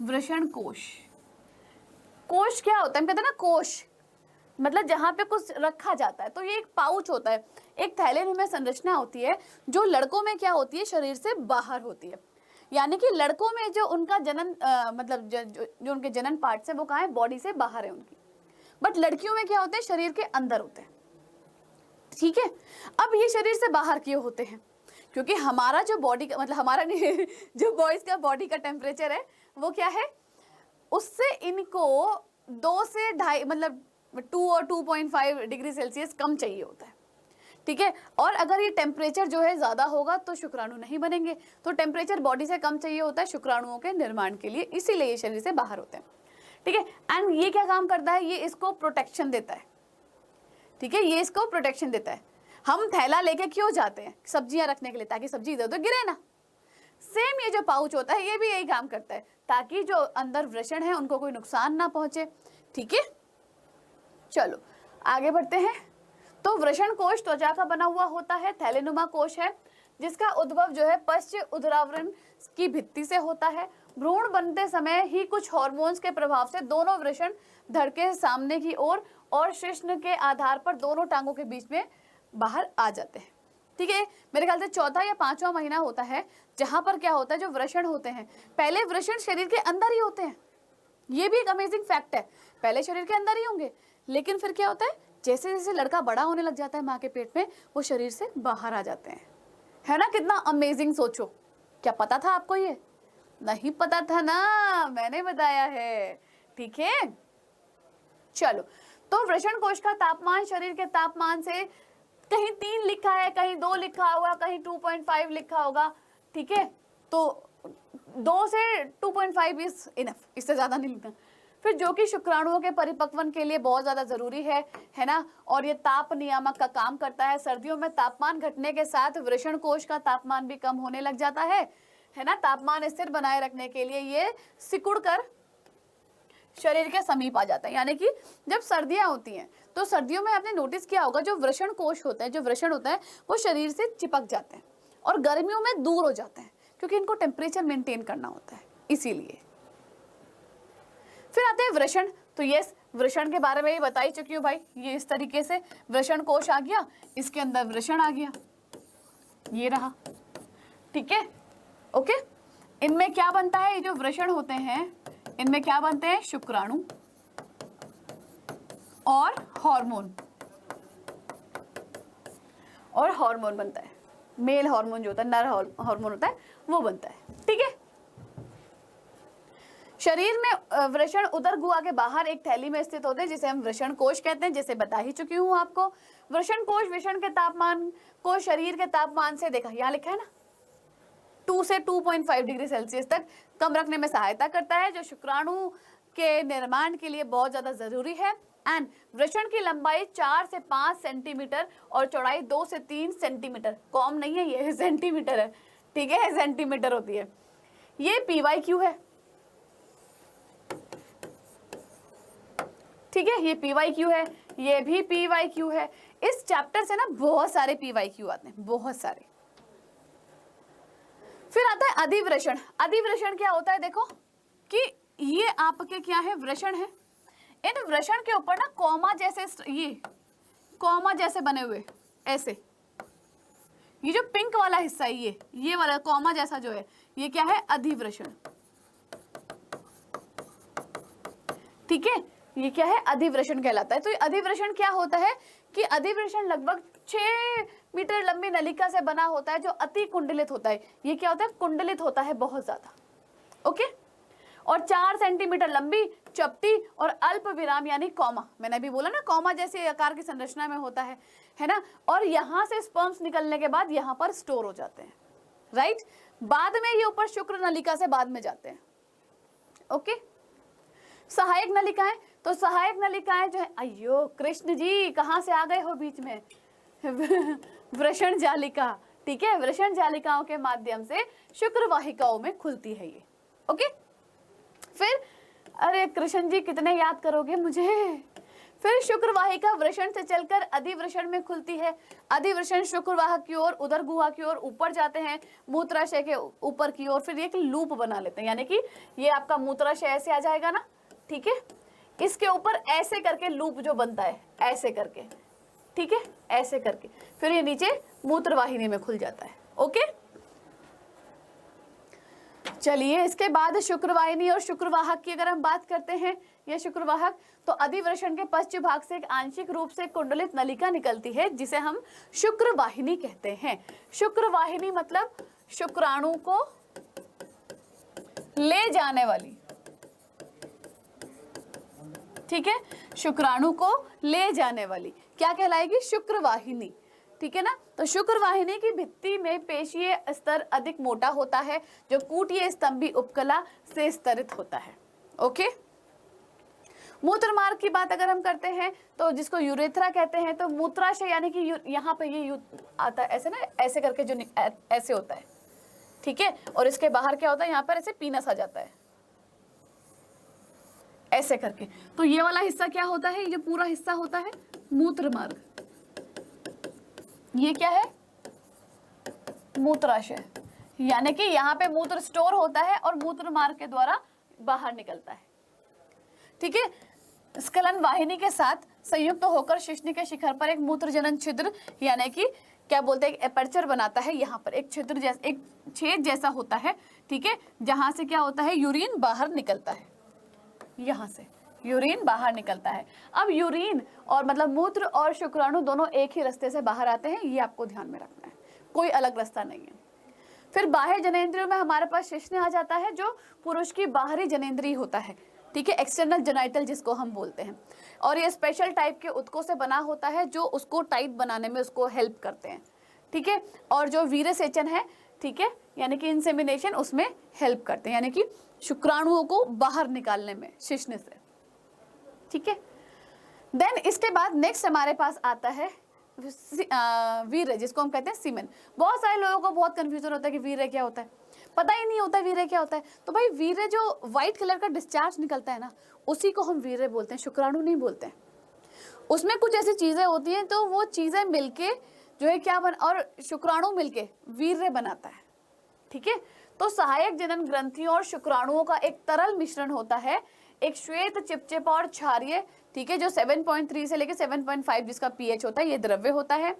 वृषण कोश। कोश क्या होता है, हम कहते हैं ना कोश, मतलब जहां पे कुछ रखा जाता है। तो ये एक पाउच होता है, एक थैले में संरचना होती है, जो लड़कों में क्या होती है, शरीर से बाहर होती है। यानी कि लड़कों में जो उनका जनन मतलब जो उनके जनन पार्ट्स है वो कहाँ है, बॉडी से बाहर है उनकी, बट लड़कियों में क्या होते हैं, शरीर के अंदर होते हैं, ठीक है। अब ये शरीर से बाहर क्यों होते हैं, क्योंकि हमारा जो बॉडी का मतलब हमारा जो बॉयज का बॉडी का टेम्परेचर है वो क्या है, उससे इनको 2 से 2.5 मतलब 2 और 2.5 डिग्री सेल्सियस कम चाहिए होता है, ठीक है। और अगर ये टेम्परेचर जो है ज्यादा होगा तो शुक्राणु नहीं बनेंगे, तो टेम्परेचर बॉडी से कम चाहिए होता है शुक्राणुओं के निर्माण के लिए, इसीलिए ये शरीर से बाहर होते हैं, ठीक है। एंड ये क्या काम करता है, ये इसको प्रोटेक्शन देता है, ठीक है, ये इसको प्रोटेक्शन देता है। हम थैला लेके क्यों जाते हैं, सब्जियां रखने के लिए, ताकि सब्जी इधर उधर गिरे ना। सेम ये जो पाउच होता है ये भी यही काम करता है, ताकि जो अंदर वृषण है उनको कोई नुकसान ना पहुंचे, ठीक है। चलो आगे बढ़ते हैं। तो वृषण कोश त्वचा का बना हुआ होता है, थैलेनुमा कोश है, जिसका उद्भव जो है पश्च उदरावरण की भित्ति से होता है। भ्रूण बनते समय ही कुछ हार्मोन्स के प्रभाव से दोनों वृषण धड़ सामने की ओर और शिश्न के आधार पर दोनों टांगों के बीच में बाहर आ जाते हैं, ठीक है। मेरे ख्याल से 4था या 5वां महीना होता है जहां पर क्या होता है, जो वृषण होते हैं पहले वृषण शरीर के अंदर ही होते हैं। ये भी एक अमेजिंग फैक्ट है, पहले शरीर के अंदर ही होंगे, लेकिन फिर क्या होता है, जैसे जैसे लड़का बड़ा होने लग जाता है माँ के पेट में, वो शरीर से बाहर आ जाते हैं, है ना। कितना अमेजिंग, सोचो, क्या पता था आपको, ये नहीं पता था ना, मैंने बताया है, ठीक है। चलो, तो वृषण कोश का तापमान शरीर के तापमान से कहीं 3 लिखा है, कहीं 2 लिखा होगा, कहीं 2.5 लिखा होगा, ठीक है। तो 2 से 2.5 इज इनफ, इससे ज्यादा नहीं लिखना। फिर जो कि शुक्राणुओं के परिपक्वन के लिए बहुत ज्यादा जरूरी है ना। और ये ताप नियामक का काम करता है। सर्दियों में तापमान घटने के साथ वृषण कोश का तापमान भी कम होने लग जाता है ना। तापमान स्थिर बनाए रखने के लिए ये सिकुड़ कर शरीर के समीप आ जाता है, यानी कि जब सर्दियां होती हैं तो सर्दियों में आपने नोटिस किया होगा, जो वृषण कोश होता है, जो वृषण होता है वो शरीर से चिपक जाते हैं और गर्मियों में दूर हो जाते हैं, क्योंकि इनको टेम्परेचर मेंटेन करना होता है, इसीलिए। फिर आते हैं वृषण। तो यस, वृषण के बारे में ही बता ही चुकी हूँ भाई। ये इस तरीके से वृषण कोश आ गया, इसके अंदर वृषण आ गया, ये रहा, ठीक है, ओके। इनमें क्या बनता है, ये जो वृषण होते हैं इनमें क्या बनते हैं, शुक्राणु और हार्मोन, और हार्मोन बनता है, मेल हार्मोन जो होता है, नर हार्मोन होता है, वो बनता है, ठीक है। शरीर में वृषण उदर गुहा के बाहर एक थैली में स्थित होते हैं, जिसे हम वृषण कोश कहते हैं, जैसे बता ही चुकी हूं आपको। वृषण कोश वृषण के तापमान को शरीर के तापमान से, देखा यहाँ लिखा है ना, 2 से 2.5 डिग्री सेल्सियस तक कम रखने में सहायता करता है, जो शुक्राणु के निर्माण के लिए बहुत ज्यादा जरूरी है। एंड वृषण की लंबाई 4 से 5 सेंटीमीटर और चौड़ाई 2 से 3 सेंटीमीटर, कॉम नहीं है ये, सेंटीमीटर है, ठीक है, सेंटीमीटर होती है। ये PYQ है, ठीक है, ये PYQ है, ये भी PYQ है। इस चैप्टर से ना बहुत सारे PYQ आते हैं, बहुत सारे। फिर आता है अधिवृषण। अधिवृषण क्या होता है, देखो कि ये आपके क्या है, वृषण है। इन वृषण के ऊपर ना कॉमा जैसे, ये कॉमा जैसे बने हुए ऐसे, ये जो पिंक वाला हिस्सा है, ये वाला कॉमा जैसा जो है, ये क्या है, अधिवृषण, ठीक है, ये क्या है, अधिवृषण कहलाता है। तो ये अधिवृषण क्या होता है कि अधिवृषण लगभग 6 मीटर लंबी नलिका से बना होता है, जो अति कुंडलित होता है। ये क्या होता है, कुंडलित होता है बहुत ज्यादा, ओके। और 4 सेंटीमीटर लंबी, चपटी और अल्प विराम यानी कॉमा, मैंने अभी बोला ना कॉमा जैसे आकार की संरचना में होता है ना। और यहाँ से स्पर्म्स निकलने के बाद यहाँ पर स्टोर हो जाते हैं, राइट। बाद में ये ऊपर शुक्र नलिका से बाद में जाते हैं, ओके। सहायक नलिकाएं, तो सहायक नलिकाएं जो है, अयो कृष्ण जी कहाँ से आ गए हो बीच में, वृषण जालिका, ठीक है, वृषण जालिकाओं के माध्यम से शुक्र वाहिकाओं में खुलती है ये, ओके। फिर अरे कृष्ण जी कितने याद करोगे मुझे। फिर शुक्र वाहिका वृषण से चलकर अधिवृषण में खुलती है। अधिवृषण शुक्रवाहक की ओर, उदर गुहा की ओर ऊपर जाते हैं, मूत्राशय के ऊपर की ओर, फिर एक लूप बना लेते हैं, यानी कि ये आपका मूत्राशय ऐसे आ जाएगा ना, ठीक है, इसके ऊपर ऐसे करके लूप जो बनता है, ऐसे करके, ठीक है, ऐसे करके, फिर ये नीचे मूत्रवाहिनी में खुल जाता है, ओके। चलिए इसके बाद शुक्रवाहिनी और शुक्रवाहक की अगर हम बात करते हैं, ये शुक्रवाहक, तो अधिवृषण के पश्चिम भाग से एक आंशिक रूप से कुंडलित नलिका निकलती है, जिसे हम शुक्रवाहिनी कहते हैं। शुक्रवाहिनी मतलब शुक्राणु को ले जाने वाली, ठीक है, शुक्राणु को ले जाने वाली क्या कहलाएगी, शुक्रवाहिनी, ठीक है ना। तो शुक्रवाहिनी की भित्ति में पेशीय स्तर अधिक मोटा होता है, जो कूटीय स्तंभी उपकला से स्तरित होता है, ओके। मूत्र मार्ग की बात अगर हम करते हैं, तो जिसको यूरेथ्रा कहते हैं, तो मूत्राशय यानी कि यहाँ पे ये आता है ऐसे ना, ऐसे करके जो ऐसे होता है, ठीक है, और इसके बाहर क्या होता है, यहाँ पर ऐसे पीनस आ जाता है ऐसे करके। तो ये वाला हिस्सा क्या होता है, ये पूरा हिस्सा होता है मूत्र मार्ग, ये क्या है, मूत्राशय, यानी कि यहाँ पे मूत्र स्टोर होता है और मूत्र मार्ग के द्वारा बाहर निकलता है, ठीक है। स्खलन वाहिनी के साथ संयुक्त तो होकर शिश्न के शिखर पर एक मूत्रजनन छिद्र यानी कि क्या बोलते हैं, एक एपर्चर बनाता है, यहाँ पर एक छिद्र जैसा, एक छेद जैसा होता है, ठीक है, जहां से क्या होता है, यूरिन बाहर निकलता है, यहाँ से यूरिन बाहर निकलता है। अब यूरिन और मतलब मूत्र और शुक्राणु दोनों एक ही रास्ते से बाहर आते हैं, ये आपको ध्यान में रखना है, कोई अलग रास्ता नहीं है। फिर बाह्य जनेंद्रियों में हमारे पास शिश्न आ जाता है, जो पुरुष की बाहरी जनेंद्रिय होता है, ठीक है, एक्सटर्नल जेनाइटल जिसको हम बोलते हैं। और ये स्पेशल टाइप के उत्कों से बना होता है, जो उसको टाइट बनाने में उसको हेल्प करते हैं, ठीक है। और जो वीर्यसेचन है, ठीक है, यानी कि इंसेमिनेशन, उसमें हेल्प करते हैं, यानी कि शुक्राणुओं को बाहर निकालने में शिश्न से, ठीक है। देन इसके बाद नेक्स्ट हमारे पास आता है वीर्य, जिसको हम कहते हैं सीमेन। बहुत सारे लोगों को बहुत कंफ्यूजन होता है कि वीर्य क्या होता है, पता ही नहीं होता वीर्य क्या होता है। तो भाई वीर्य जो व्हाइट कलर का डिस्चार्ज निकलता है ना, उसी को हम वीर्य बोलते हैं, शुक्राणु नहीं बोलते हैं। उसमें कुछ ऐसी चीजें होती हैं, तो वो चीजें मिलके जो है क्या और शुक्राणु मिलके वीर्य बनाता है, ठीक है। तो सहायक जनन ग्रंथियों और शुक्राणुओं का एक तरल मिश्रण होता है, एक श्वेत चिपचिपा और क्षारीय, ठीक है, जो 7.3 से लेकर 7.5 जिसका पीएच होता है, ये द्रव्य होता है।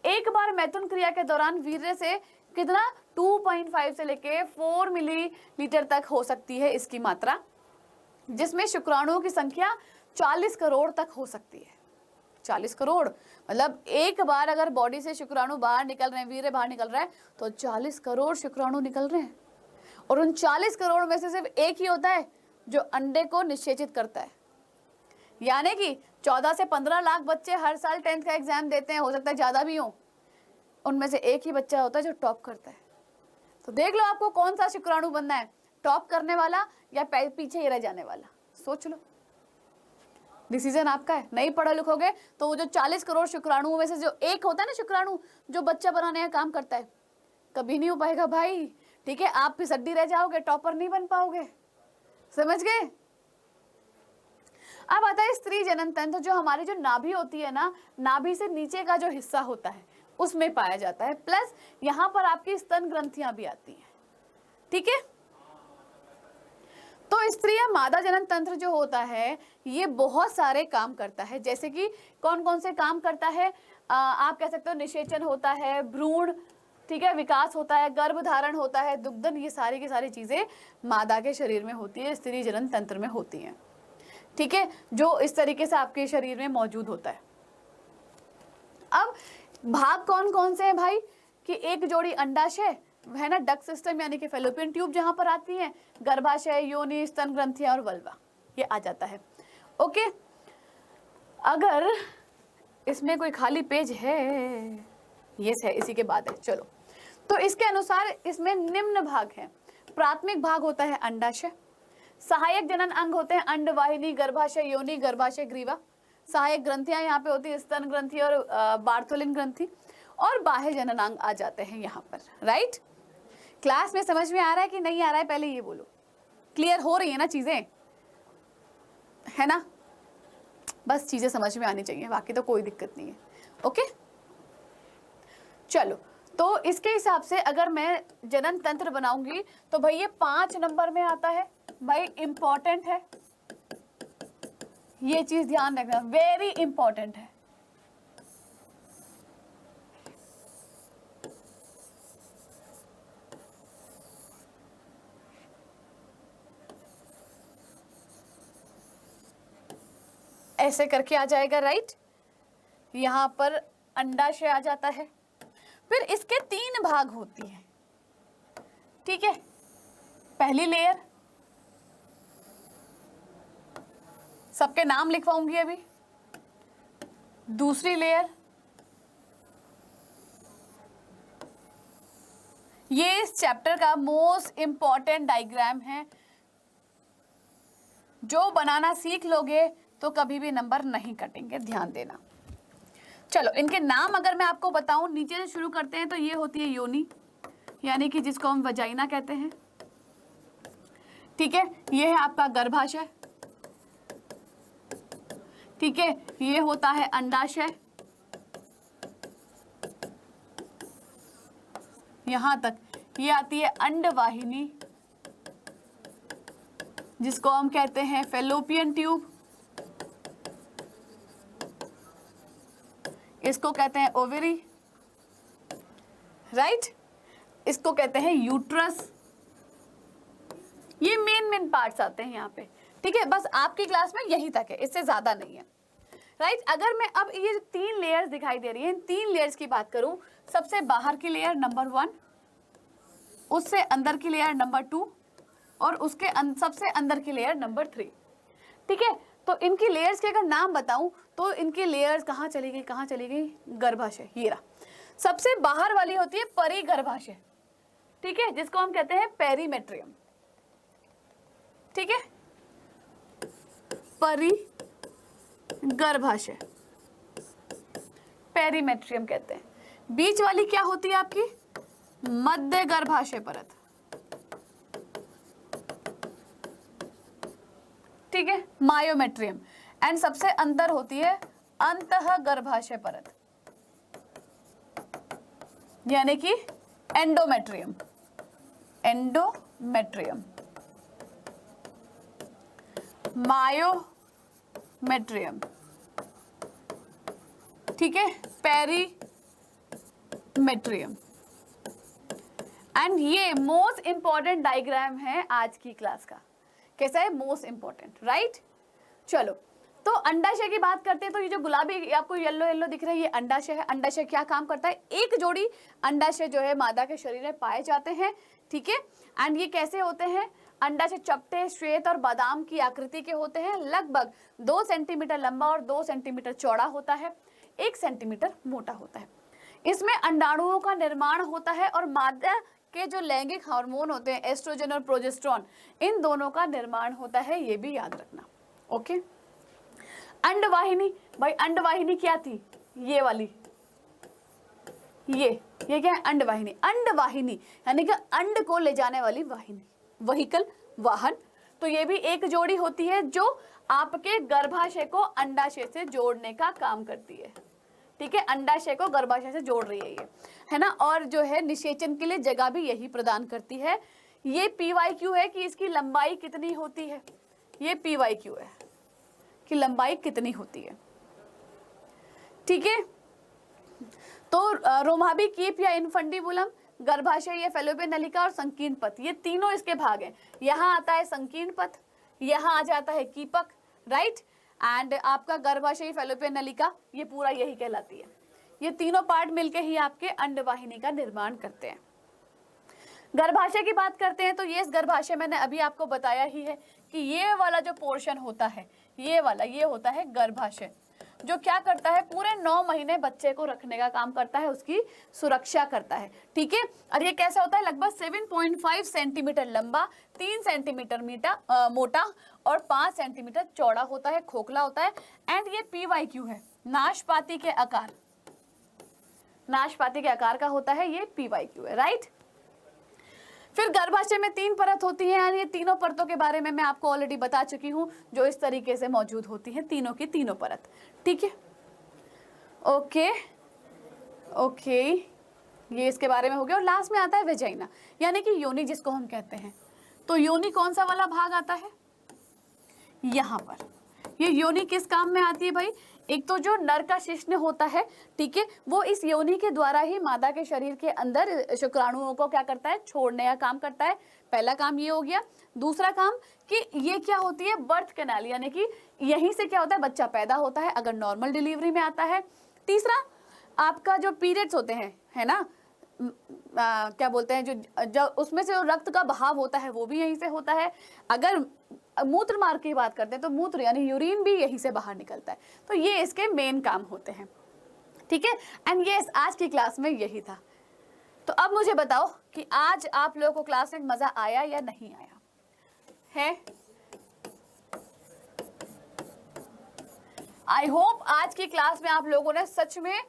एक बार मैथुन क्रिया के दौरान वीर्य से कितना 2.5 से लेके 4 मिलीलीटर तक हो सकती है इसकी मात्रा, जिसमें शुक्राणुओं की संख्या 40 करोड़ तक हो सकती है। 40 करोड़ मतलब एक बार अगर बॉडी से शुक्राणु बाहर निकल रहे हैं, वीर्य बाहर निकल रहा है, तो 40 करोड़ शुक्राणु निकल रहे हैं। और उन 40 करोड़ में से सिर्फ एक ही होता है जो अंडे को निषेचित करता है, यानी कि 14 से 15 लाख बच्चे हर साल 10th का एग्जाम देते हैं, हो सकता है ज्यादा भी हो, उनमें से एक ही बच्चा होता है जो टॉप करता है। तो देख लो आपको कौन सा शुक्राणु बनना है, टॉप करने वाला या पीछे ही रह जाने वाला, सोच लो, डिसीजन आपका है। नहीं पढ़ो लिखोगे तो वो जो 40 करोड़ शुक्राणुओं में से जो एक होता है ना शुक्राणु जो बच्चा बनाने का काम करता है, कभी नहीं हो पाएगा भाई, ठीक है। आप फिसड्डी रह जाओगे, टॉपर नहीं बन पाओगे, समझ गए। अब आता है स्त्री जनन तंत्र, जो हमारी जो नाभि होती है ना, नाभि से नीचे का जो हिस्सा होता है उसमें पाया जाता है, प्लस यहाँ पर आपकी स्तन ग्रंथियां भी आती हैं, ठीक है। तो स्त्री या मादा जनन तंत्र जो होता है ये बहुत सारे काम करता है, जैसे कि कौन कौन से काम करता है, आप कह सकते हो निषेचन होता है, भ्रूण, ठीक है, विकास होता है, गर्भधारण होता है, दुग्धन, ये सारी की सारी चीजें मादा के शरीर में होती है, स्त्री जनन तंत्र में होती हैं, ठीक है, जो इस तरीके से आपके शरीर में मौजूद होता है। अब भाग कौन कौन से हैं भाई, कि एक जोड़ी अंडाशय है ना, डक सिस्टम यानी कि फेलोपियन ट्यूब जहां पर आती है, गर्भाशय, योनि, स्तन ग्रंथियां और वल्वा, ये आ जाता है। ओके, अगर इसमें कोई खाली पेज है, यस है, इसी के बाद है, चलो। तो इसके अनुसार इसमें निम्न भाग है, प्राथमिक भाग होता है अंडाशय, सहायक जनन अंग होते हैं अंडवाहिनी, गर्भाशय, योनि, गर्भाशय, ग्रीवा, सहायक ग्रंथियां यहाँ पे होती है स्तन ग्रंथि और बार्थोलिन ग्रंथि, और बाह्य जनन अंग आ जाते हैं यहाँ पर, राइट। क्लास में समझ में आ रहा है कि नहीं आ रहा है, पहले ये बोलो, क्लियर हो रही है ना चीजें, है ना, बस चीजें समझ में आनी चाहिए, बाकी तो कोई दिक्कत नहीं है। ओके, चलो, तो इसके हिसाब से अगर मैं जनन तंत्र बनाऊंगी तो भाई ये 5 नंबर में आता है, भाई इंपॉर्टेंट है, ये चीज ध्यान रखना, वेरी इंपॉर्टेंट है। ऐसे करके आ जाएगा, राइट, यहां पर अंडाशय आ जाता है, फिर इसके 3 भाग होती है, ठीक है। पहली लेयर, सबके नाम लिखवाऊंगी अभी, दूसरी लेयर, ये इस चैप्टर का मोस्ट इंपॉर्टेंट डायग्राम है, जो बनाना सीख लोगे तो कभी भी नंबर नहीं कटेंगे, ध्यान देना। चलो, इनके नाम अगर मैं आपको बताऊं, नीचे से शुरू करते हैं, तो ये होती है योनि, यानी कि जिसको हम वजाइना कहते हैं, ठीक है। ये है आपका गर्भाशय, ठीक है, ये होता है अंडाशय, यहां तक, ये आती है अंडवाहिनी, जिसको हम कहते हैं फेलोपियन ट्यूब, इसको कहते हैं ओवरी, राइट, इसको कहते हैं यूट्रस। ये मेन पार्ट्स आते हैं यहाँ पे, ठीक है। बस आपकी क्लास में यही तक है, इससे ज्यादा नहीं है, राइट। अगर मैं अब ये जो 3 लेयर्स दिखाई दे रही हैं, इन 3 लेयर्स की बात करूं, सबसे बाहर की लेयर नंबर 1, उससे अंदर की लेयर नंबर 2, और उसके सबसे अंदर की लेयर नंबर 3, ठीक है। तो इनकी लेयर्स के अगर नाम बताऊं तो इनकी लेयर्स कहाँ चली गई, गर्भाशय, ये रहा। सबसे बाहर वाली होती है परिगर्भाशय, ठीक है, जिसको हम कहते हैं पेरीमेट्रियम, ठीक है, परिगर्भाशय, पेरीमेट्रियम कहते हैं। बीच वाली क्या होती है आपकी, मध्य गर्भाशय परत, ठीक है, मायोमेट्रियम। एंड सबसे अंदर होती है अंतः गर्भाशय परत, यानी कि एंडोमेट्रियम, मायोमेट्रियम, ठीक है, पेरीमेट्रियम। एंड ये मोस्ट इंपॉर्टेंट डायग्राम है आज की क्लास का। कैसा है, मोस्ट इंपॉर्टेंट, राइट। चलो, तो अंडाशय की बात करते हैं, तो ये जो गुलाबी आपको येलो दिख रहा है, ये अंडाशय है। अंडाशय क्या काम करता है, एक जोड़ी अंडाशय जो है मादा के शरीर में पाए जाते हैं, ठीक है। एंड ये कैसे होते हैं, अंडाशय चपटे, श्वेत और बादाम की आकृति के होते हैं, लगभग 2 सेंटीमीटर लंबा और 2 सेंटीमीटर चौड़ा होता है, 1 सेंटीमीटर मोटा होता है। इसमें अंडाणुओं का निर्माण होता है और मादा के जो लैंगिक हार्मोन होते हैं एस्ट्रोजन और प्रोजेस्टेरॉन, इन दोनों का निर्माण होता है, ये भी याद रखना। ओके, अंडवाहिनी, भाई अंडवाहिनी क्या थी, ये वाली, ये क्या है, अंडवाहिनी। अंडवाहिनी यानी कि अंड को ले जाने वाली वाहिनी, व्हीकल, वाहन। तो ये भी एक जोड़ी होती है जो आपके गर्भाशय को अंडाशय से जोड़ने का काम करती है। ठीक है, अंडाशय को गर्भाशय से जोड़ रही है ये, है ना। और जो है निषेचन के लिए जगह भी यही प्रदान करती है। ये PYQ है कि इसकी लंबाई कितनी होती है, ये PYQ है कि लंबाई कितनी होती है। ठीक है, तो रोमाबी कीप या इनफंडिबुलम, गर्भाशय या फैलोपियन नलिका और संकीर्ण पथ, ये तीनों इसके भाग हैं। यहाँ आता है संकीर्ण पथ, यहाँ आ जाता है कीपक, राइट। एंड आपका गर्भाशय फैलोपियन नलिका, ये पूरा यही कहलाती है। ये तीनों पार्ट मिलके ही आपके अंडवाहिनी का निर्माण करते हैं। गर्भाशय की बात करते हैं तो ये इस गर्भाशय मैंने अभी आपको बताया ही है कि ये वाला जो पोर्शन होता है, ये वाला, ये होता है गर्भाशय, जो क्या करता है, पूरे 9 महीने बच्चे को रखने का काम करता है, उसकी सुरक्षा करता है। ठीक है, और ये कैसा होता है, लगभग 7.5 सेंटीमीटर लंबा, 3 सेंटीमीटर मोटा और 5 सेंटीमीटर चौड़ा होता है, खोखला होता है। एंड ये PYQ है, नाशपाती के आकार, नाशपाती के आकार का होता है, ये PYQ है, राइट। फिर गर्भाशय में 3 परत होती है, यानी ये तीनों परतों के बारे में मैं आपको ऑलरेडी बता चुकी हूँ, जो इस तरीके से मौजूद होती हैं, तीनों की तीनों परत। ठीक है, ओके ओके, ये इसके बारे में हो गया। और लास्ट में आता है वेजाइना, यानी कि योनि जिसको हम कहते हैं। तो योनि कौन सा वाला भाग आता है, यहाँ पर। ये योनि किस काम में आती है भाई, एक तो जो नर का शिश्न होता है, ठीक है, वो इस योनि के द्वारा ही मादा के शरीर के अंदर शुक्राणुओं को क्या करता है, छोड़ने का काम करता है। पहला काम ये हो गया। दूसरा काम कि ये क्या होती है, बर्थ कैनाल, यानी कि यहीं से क्या होता है, बच्चा पैदा होता है अगर नॉर्मल डिलीवरी में आता है। तीसरा, आपका जो पीरियड्स होते हैं, है ना, क्या बोलते हैं, जो उसमें से जो रक्त का बहाव होता है वो भी यहीं से होता है। अगर मूत्र मार्ग की बात करते हैं तो मूत्र यानी यूरिन भी यहीं से बाहर निकलता है। तो ये इसके मेन काम होते हैं। ठीक है, एंड यस, आज की क्लास में यही था। तो अब मुझे बताओ कि आज आप लोगों को क्लास में मजा आया या नहीं आया है। आई होप आज की क्लास में आप लोगों ने सच में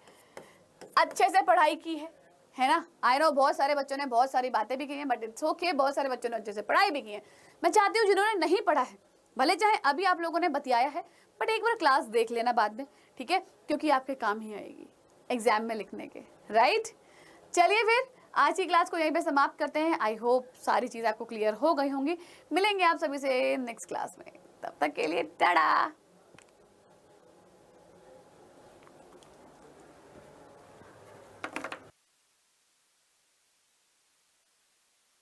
अच्छे से पढ़ाई की है ना। आई नो बहुत सारे बच्चों ने बहुत सारी बातें भी की हैं, बट इट्स ओके, बहुत सारे बच्चों ने अच्छे से पढ़ाई भी की है। मैं चाहती हूँ जिन्होंने नहीं पढ़ा है, भले चाहे अभी आप लोगों ने बतियाया है, बट एक बार क्लास देख लेना बाद में, ठीक है, क्योंकि आपके काम ही आएगी एग्जाम में लिखने के, राइट। चलिए फिर आज की क्लास को यहीं पे समाप्त करते हैं। आई होप सारी चीज़ आपको क्लियर हो गई होंगी। मिलेंगे आप सभी से नेक्स्ट क्लास में, तब तक के लिए टाटा।